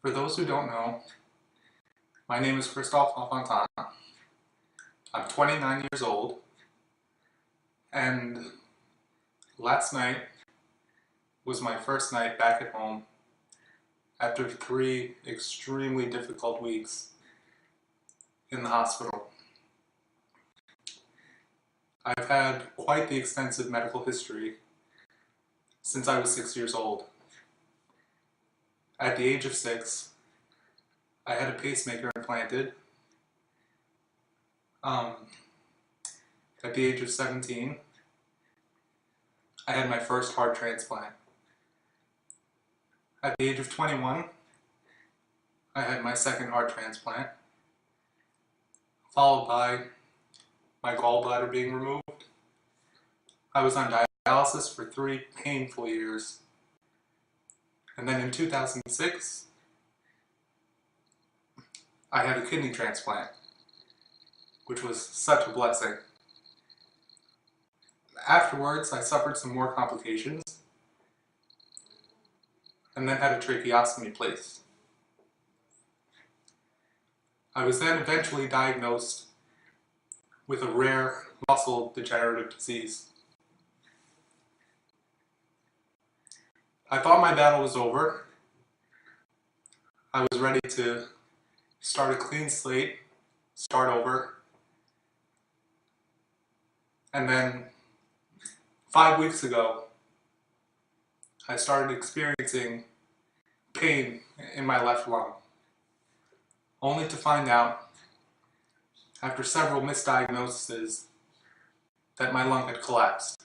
For those who don't know, my name is Christophe Lafontaine. I'm 29 years old, and last night was my first night back at home after 3 extremely difficult weeks in the hospital. I've had quite the extensive medical history since I was 6 years old. At the age of 6, I had a pacemaker implanted. At the age of 17, I had my first heart transplant. At the age of 21, I had my second heart transplant, followed by my gallbladder being removed. I was on dialysis for 3 painful years. And then in 2006, I had a kidney transplant, which was such a blessing. Afterwards, I suffered some more complications, and then had a tracheostomy placed. I was then eventually diagnosed with a rare muscle degenerative disease. I thought my battle was over. I was ready to start a clean slate, start over. And then 5 weeks ago, I started experiencing pain in my left lung, only to find out, after several misdiagnoses, that my lung had collapsed.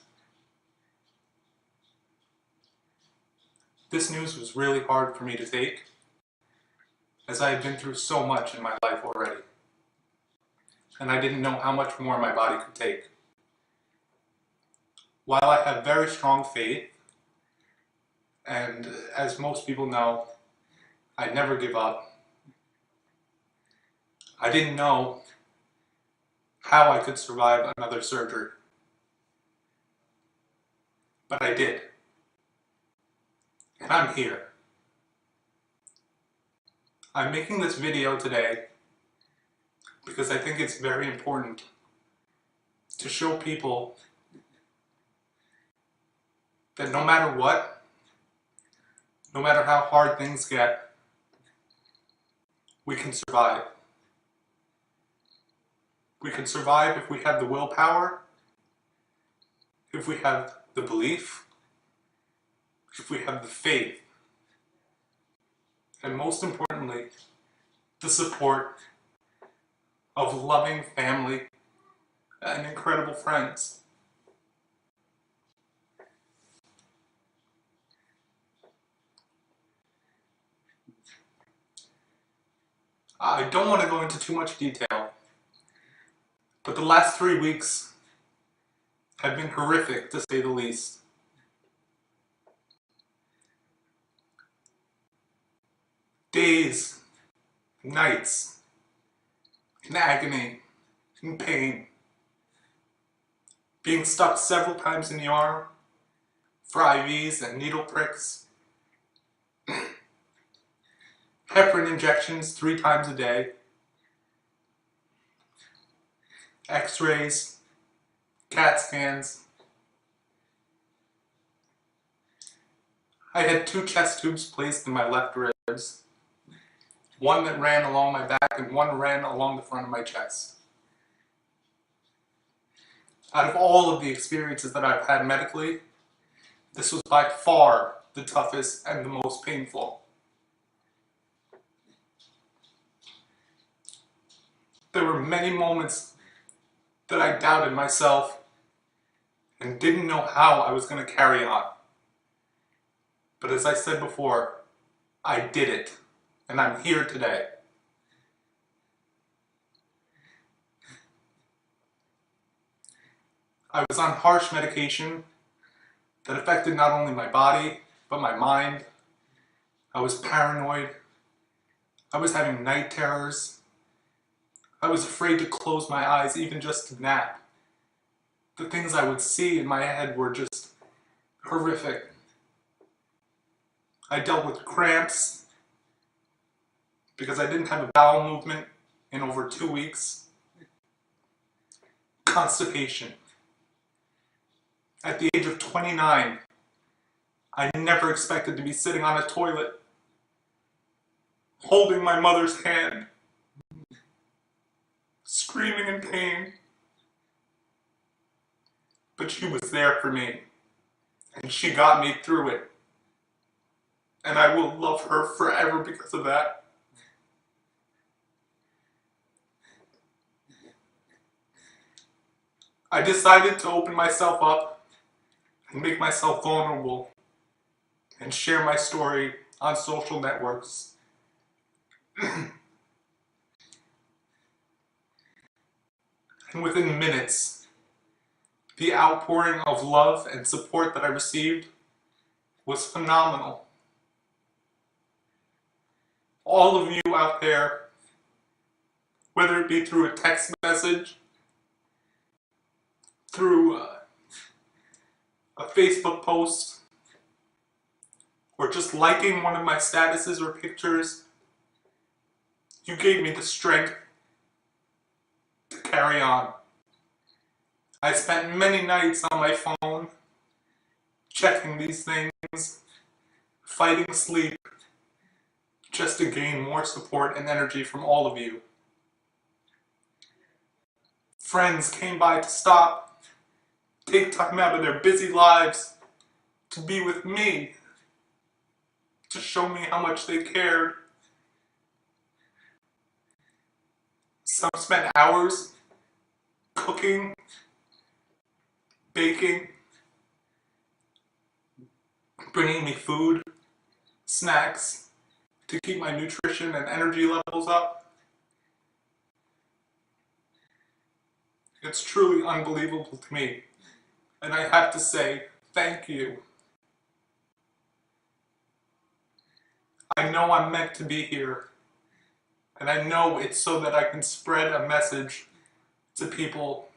This news was really hard for me to take, as I had been through so much in my life already, and I didn't know how much more my body could take. While I have very strong faith, and as most people know, I never give up, I didn't know how I could survive another surgery. But I did. And I'm here. I'm making this video today because I think it's very important to show people that no matter what, no matter how hard things get, we can survive. We can survive if we have the willpower, if we have the belief, if we have the faith, and most importantly, the support of loving family and incredible friends. I don't want to go into too much detail, but the last 3 weeks have been horrific, to say the least. Days, nights, in agony, in pain, being stuck several times in the arm for IVs and needle pricks, heparin injections 3 times a day, x-rays, CAT scans. I had 2 chest tubes placed in my left ribs, one that ran along my back and one ran along the front of my chest. Out of all of the experiences that I've had medically, this was by far the toughest and the most painful. There were many moments that I doubted myself and didn't know how I was going to carry on. But as I said before, I did it, and I'm here today. I was on harsh medication that affected not only my body, but my mind. I was paranoid. I was having night terrors. I was afraid to close my eyes, even just to nap. The things I would see in my head were just horrific. I dealt with cramps, because I didn't have a bowel movement in over 2 weeks. Constipation. At the age of 29, I never expected to be sitting on a toilet, holding my mother's hand, screaming in pain. But she was there for me, and she got me through it. And I will love her forever because of that. I decided to open myself up and make myself vulnerable and share my story on social networks. And within minutes, the outpouring of love and support that I received was phenomenal. All of you out there, whether it be through a text message, through a Facebook post, or just liking one of my statuses or pictures, you gave me the strength to carry on. I spent many nights on my phone, checking these things, fighting sleep, just to gain more support and energy from all of you. Friends came by to stop, take time out of their busy lives to be with me, to show me how much they cared. Some spent hours cooking, baking, bringing me food, snacks, to keep my nutrition and energy levels up. It's truly unbelievable to me, and I have to say thank you. I know I'm meant to be here, and I know it's so that I can spread a message to people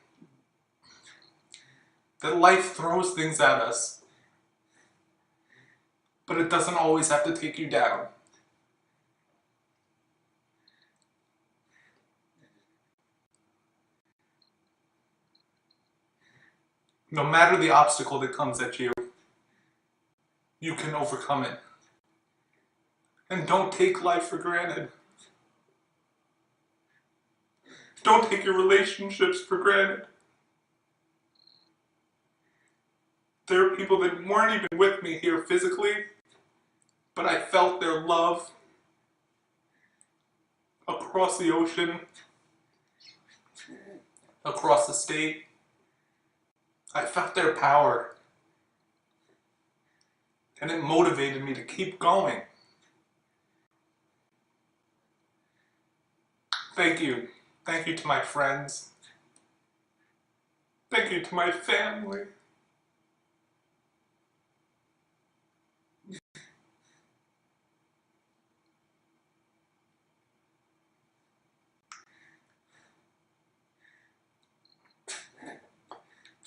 that life throws things at us, but it doesn't always have to take you down. No matter the obstacle that comes at you, you can overcome it. And don't take life for granted. Don't take your relationships for granted. There are people that weren't even with me here physically, but I felt their love across the ocean, across the state. I felt their power, and it motivated me to keep going. Thank you. Thank you to my friends. Thank you to my family.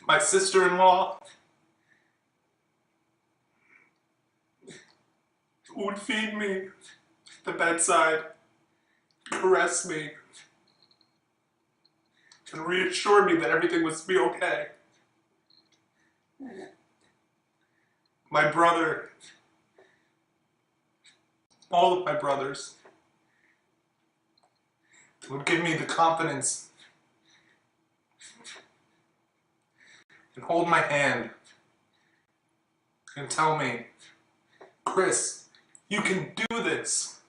My sister-in-law, who would feed me at the bedside, caress me, and reassure me that everything was be okay. My brother, all of my brothers, would give me the confidence and hold my hand and tell me, Chris, you can do this.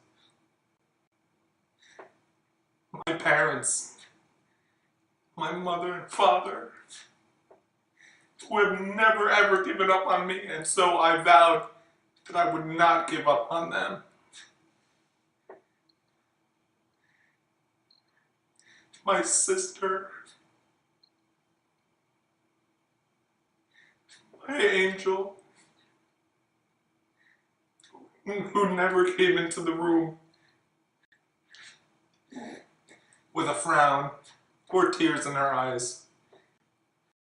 My parents, my mother and father, who have never ever given up on me, and so I vowed that I would not give up on them. My sister, my angel, who never came into the room with a frown or tears in her eyes.